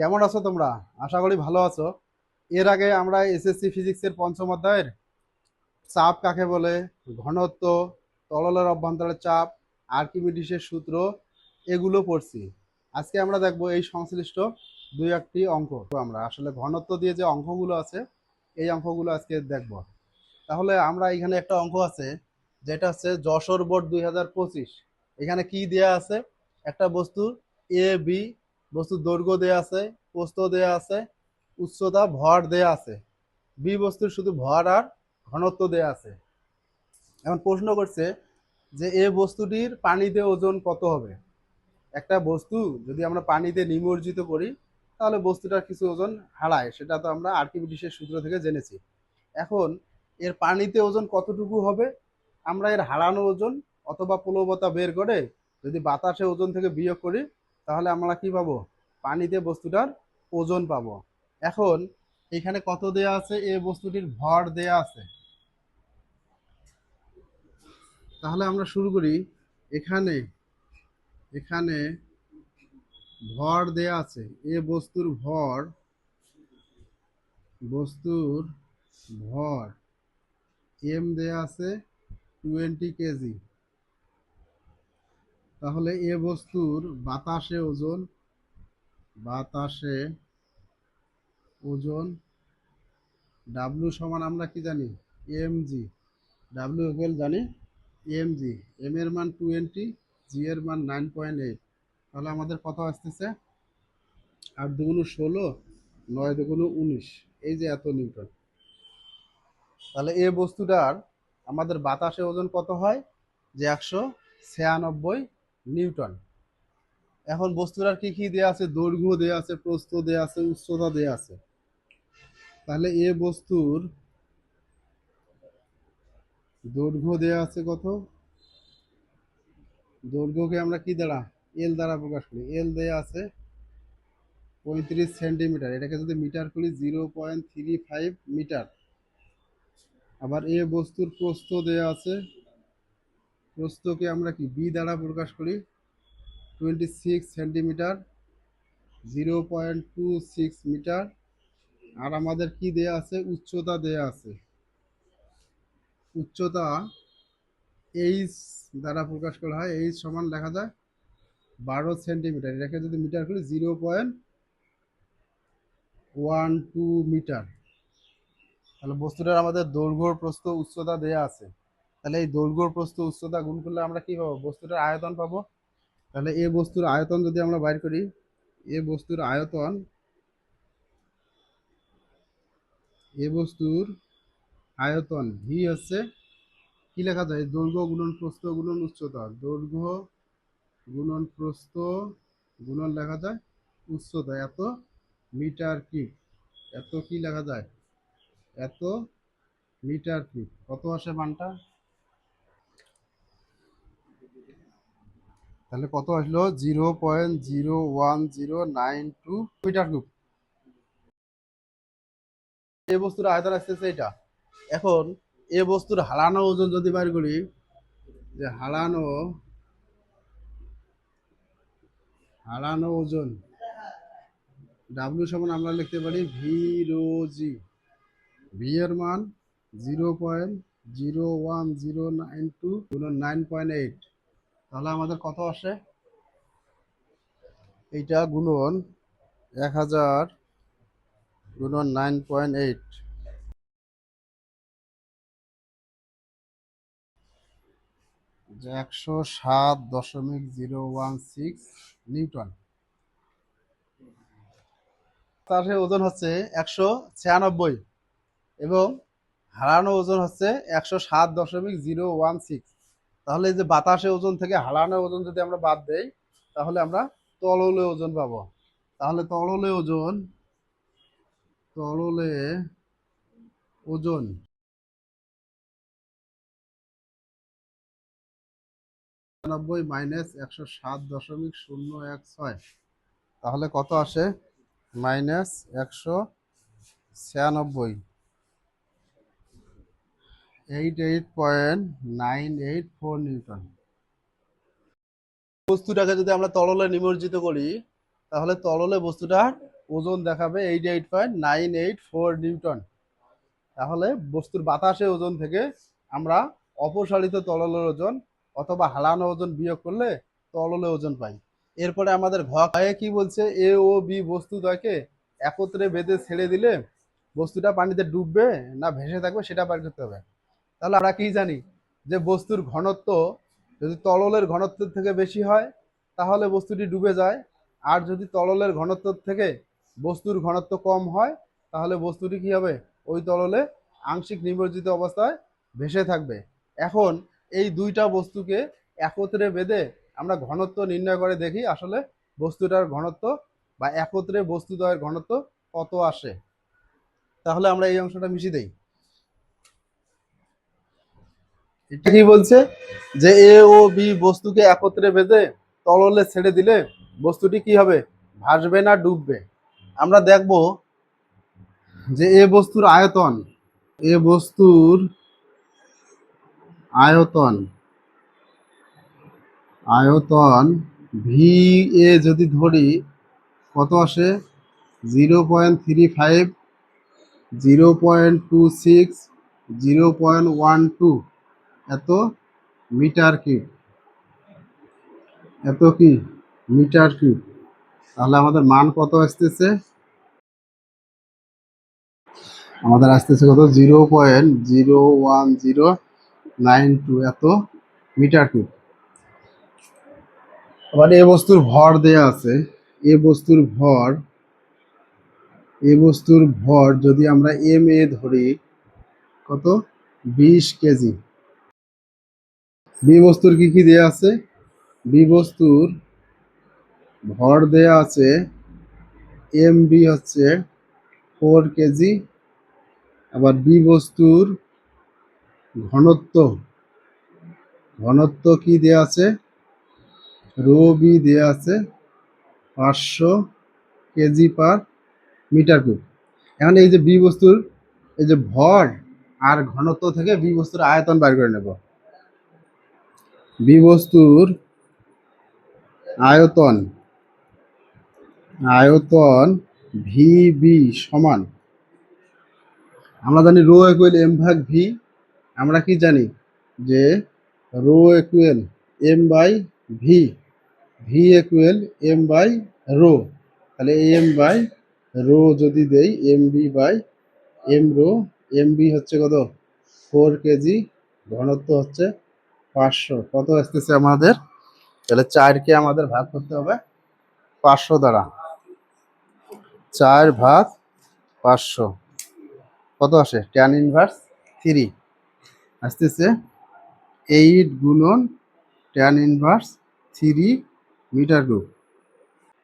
কেমন আছো তোমরা? আশা করি ভালো আছো। এর আগে আমরা এসএসসি ফিজিক্সের পঞ্চম অধ্যায়ের চাপ কাকে বলে, ঘনত্ব, তরলের অভ্যন্তরের চাপ, আর্কিমিডিসের সূত্র এগুলো পড়ছি। আজকে আমরা দেখব এই সংশ্লিষ্ট দুই একটি অঙ্ক। আমরা আসলে ঘনত্ব দিয়ে যে অঙ্কগুলো আছে এই অঙ্কগুলো আজকে দেখব। তাহলে আমরা এখানে একটা অঙ্ক আছে যেটা হচ্ছে যশোর বোর্ড 2025। এখানে কি দেয়া আছে? একটা বস্তু এ বি, বস্তুর দৈর্ঘ্য দেয়া আছে, প্রস্থ দেয়া আছে, উচ্চতা ভর দেয়া আছে। বি বস্তুর শুধু ভর আর ঘনত্ব দেয়া আছে। এখন প্রশ্ন করছে যে এ বস্তুটির পানিতে ওজন কত হবে। একটা বস্তু যদি আমরা পানিতে নিমজ্জিত করি তাহলে বস্তুটার কিছু ওজন হারায়, সেটা তো আমরা আর্কিমিডিসের সূত্র থেকে জেনেছি। এখন এর পানিতে ওজন কতটুকু হবে, আমরা এর হারানো ওজন অথবা প্লবতা বের করে যদি বাতাসে ওজন থেকে বিয়োগ করি তাহলে আমরা কি পাবো? পানিতে বস্তুটার ওজন পাবো। এখন এখানে কত দেয়া আছে? এ বস্তুটির ভর দেয়া আছে। তাহলে আমরা শুরু করি। এখানে এখানে ভর দেয়া আছে। এ বস্তুর ভর এম দেয়া আছে 20 কেজি। তাহলে এ বস্তুর বাতাসে ওজন ডাব্লিউ সমান আমরা কি জানি? M G. ডাব্লিউ ইকুয়াল জানি এম জি। এম এর মান 20, জি এর মান 9.8। তাহলে আমাদের কত আসতেছে? 8×2=16, 9×2=19, এই যে এত নিউটন। তাহলে এ বস্তুটার আমাদের বাতাসে ওজন কত হয়? যে 196 নিউটন। এখন বস্তুটার কি কি দেয়া আছে? দৈর্ঘ্য দেয়া আছে, প্রস্থ দেয়া আছে, উচ্চতা দেয়া আছে। তাহলে এ বস্তুর দৈর্ঘ্য দেয়া আছে কত? দৈর্ঘ্যকে আমরা কি দ্বারা? এল দ্বারা প্রকাশ করি। এল দেয়া আছে 35 সেন্টিমিটার। এটাকে যদি মিটার করি 0.35 মিটার। আবার এ বস্তুর প্রস্থ দেয়া আছে, প্রস্থকে আমরা কি বি দ্বারা প্রকাশ করি 26 সেন্টিমিটার, 0.26 মিটার। আর আমাদের কি দেয়া আছে? উচ্চতা দেয়া আছে। উচ্চতা এইচ দ্বারা প্রকাশ করা হয়। এইচ সমান লেখা যায় 12 সেন্টিমিটার। এটাকে যদি মিটার করি 0.12 মিটার। তাহলে বস্তুটার আমাদের দৈর্ঘ্য, প্রস্থ, উচ্চতা দেয়া আছে। তাহলে এই দৈর্ঘ্য, প্রস্থ, উচ্চতা গুণ করলে আমরা কি পাবো? বস্তুটার আয়তন পাবো। তাহলে এ বস্তুর আয়তন যদি আমরা বাইর করি, এ বস্তুর আয়তন ভি হচ্ছে কি লেখা যায়? দৈর্ঘ্য গুণন প্রস্থ গুণন উচ্চতা। দৈর্ঘ্য গুণন প্রস্থ গুণন লেখা যায় উচ্চতা। এত মিটার কিউব। এত কি লেখা যায়? এত মিটার কিউব। কত আসে মানটা? তাহলে কত আসলো? 0.01092 মিটার কিউব। এই বস্তুর আয়তন আসতেছে এটা। এখন এ বস্তুর হারানো ওজন যদি বাইর করি, যে হারানো ওজন ডাব্লিউ সমান আমরা লিখতে পারি ভি রো জি। ভি এর মান 0.01092 গুণন 9.8। তাহলে আমাদের কত আসে? এইটা গুণন 1000 গুণন 9.8, যে 107.016 নিউটন। তার ওজন হচ্ছে 196 এবং হারানো ওজন হচ্ছে 107.016। তাহলে এই যে বাতাসে ওজন থেকে হারানো ওজন যদি আমরা বাদ দেই তাহলে আমরা তরলে ওজন পাবো। তাহলে তরলে ওজন -107.016। তাহলে কত আসে? -196, 88.984 নিউটন। বস্তুটাকে যদি আমরা তরলে নিমজ্জিত করি তাহলে তরলে বস্তুটার ওজন দেখাবে 88.984 নিউটন। তাহলে বস্তুর বাতাসে ওজন থেকে আমরা অপসারিত তরলের ওজন অথবা হারানো ওজন বিয়োগ করলে তরলে ওজন পাই। এরপরে আমাদের ঘয়ে কি বলছে, এ ও বি বস্তু দ্বয়কে একত্রে বেঁধে ছেড়ে দিলে বস্তুটা পানিতে ডুববে না ভেসে থাকবে সেটা বের করতে হবে। তাহলে আমরা কি জানি যে বস্তুর ঘনত্ব যদি তরলের ঘনত্বের থেকে বেশি হয় তাহলে বস্তুটি ডুবে যায়, আর যদি তরলের ঘনত্ব থেকে বস্তুর ঘনত্ব কম হয় তাহলে বস্তুটি কি হবে, ওই তরলে আংশিক নিমজ্জিত অবস্থায় ভেসে থাকবে। এখন এই দুইটা বস্তুকে একত্রে বেঁধে আমরা ঘনত্ব নির্ণয় করে দেখি আসলে বস্তুটার ঘনত্ব বা একত্রে বস্তুদ্বয়ের ঘনত্ব কত আসে। তাহলে আমরা এই অংশটা মিশিয়ে দেই। এটা কি বলছে যে এ ও বি বস্তুকে একত্রে বেঁধে তরলে ছেড়ে দিলে বস্তুটি কি হবে, ভাসবে না ডুববে। আমরা দেখব যে এ বস্তুর আয়তন, এ বস্তুর আয়তন আয়তন ভি এ যদি ধরি কত আসে, 0.35, 0.26, 0.12 এত মিটার কিউব, এত কি মিটার কিউব। তাহলে আমাদের মান কত আসতেছে, আমাদের আসতেছে কত, 0.01092 এত মিটার কিউব। আবার এ বস্তুর ভর দেয়া আছে, এ বস্তুর ভর, এ বস্তুর ভর যদি আমরা এম এ ধরি কত, 20 কেজি। বি বস্তুর কি কি দেয়া আছে, বি বস্তুর ভর দেয়া আছে এম বি হচ্ছে 4 কেজি। আবার বি বস্তুর ঘনত্ব, ঘনত্ব কি দেয়া আছে, রো বি দেয়া আছে 500 কেজি/মিটার কিউব। এখন এই যে বি বস্তুর এই যে ভর আর ঘনত্ব থেকে বি বস্তুর আয়তন বের করে নেব। বি বস্তুর আয়তন, আয়তন ভি বি সমান, আমরা জানি রো ইকুয়াল এম ভাগ ভি। আমরা কি জানি যে rho equal M by V, V equal M by rho. তাহলে এম বাই রো যদি দেই M B by M rho, M B হচ্ছে কত 4 কেজি, ঘনত্ব হচ্ছে 500, কত আসতেছে আমাদের, তাহলে 4কে আমাদের ভাগ করতে হবে 500 দ্বারা, 4/500 কত আসে, tan−3 আসতেছে 8 × tan−3 মিটার কিউব।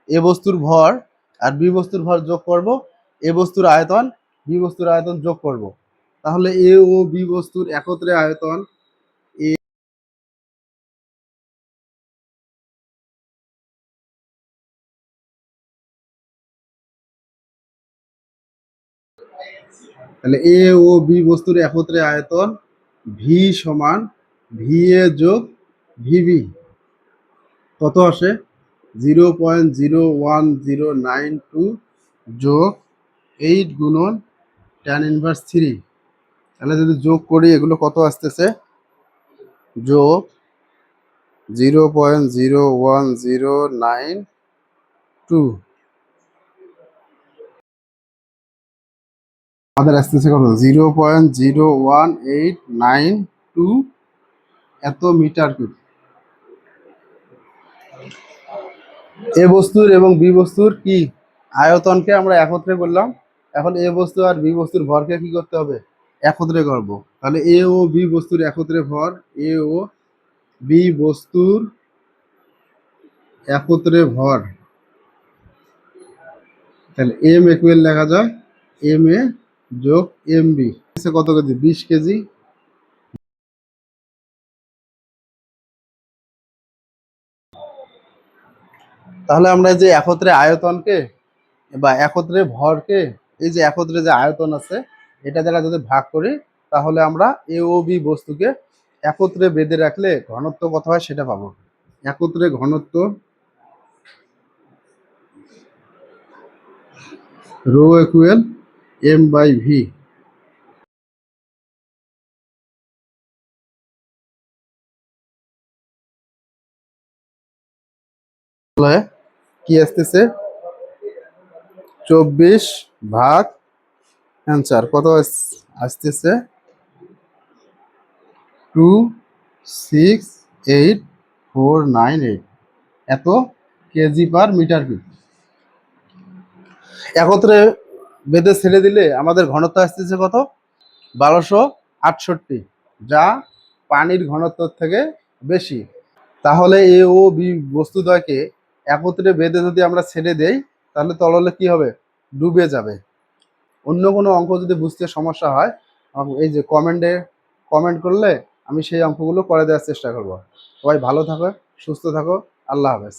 এ বস্তুর ভর আর বি বস্তুর ভর যোগ করব, এ বস্তুর আয়তন বি বস্তুর আয়তন যোগ করব। তাহলে এ ও বি বস্তুর একত্রে আয়তন এ, তাহলে এ ও বি বস্তুর একত্রে আয়তন ভি সমান ভি এ যোগ ভিবি কত আসে, 0.01092 যোগ 8 × tan−3। তাহলে যদি যোগ করি এগুলো কত আসতেছে, যোগ 0.01092 আমাদের আসতেছে কত, 0.01892 এত মিটার কিউব। এ বস্তুর এবং বি বস্তুর কি আয়তনকে আমরা একত্রে করলাম। এখন এ বস্তু আর বি বস্তুর ভরকে কি করতে হবে, একত্রে করব। তাহলে এ ও বি বস্তুর একত্রে ভর, এ ও বি বস্তুর একত্রে ভর, তাহলে এম ইকুয়াল লেখা যায় এম এ যোগ এম বি কত কেজি, 20 কেজি। তাহলে আমরা যে একত্রে আয়তনকে বা একত্রে ভরকে, এই যে একত্রে যে আয়তন আছে এটা দ্বারা যদি ভাগ করি তাহলে আমরা এ ও বি বস্তুকে একত্রে বেঁধে রাখলে ঘনত্ব কত হয় সেটা পাবো। একত্রে ঘনত্ব রো ইকুয়াল m/v। তাহলে কি আসতেছে? 24 ভাগ অ্যান্সার কত আসতেছে? 268,498 এত kg/m³। একত্রে বেঁধে ছেড়ে দিলে আমাদের ঘনত্ব আসতেছে কত? 1268, যা পানির ঘনত্ব থেকে বেশি। তাহলে এ ও বি বস্তুদ্বয়কে একত্রে বেঁধে যদি আমরা ছেড়ে দেই, তাহলে তরলে কি হবে? ডুবে যাবে। অন্য কোনো অঙ্ক যদি বুঝতে সমস্যা হয়, এই যে কমেন্ট করলে আমি সেই অঙ্কগুলো করে দেওয়ার চেষ্টা করব। সবাই ভালো থাকো, সুস্থ থাকো, আল্লাহ হাফেজ।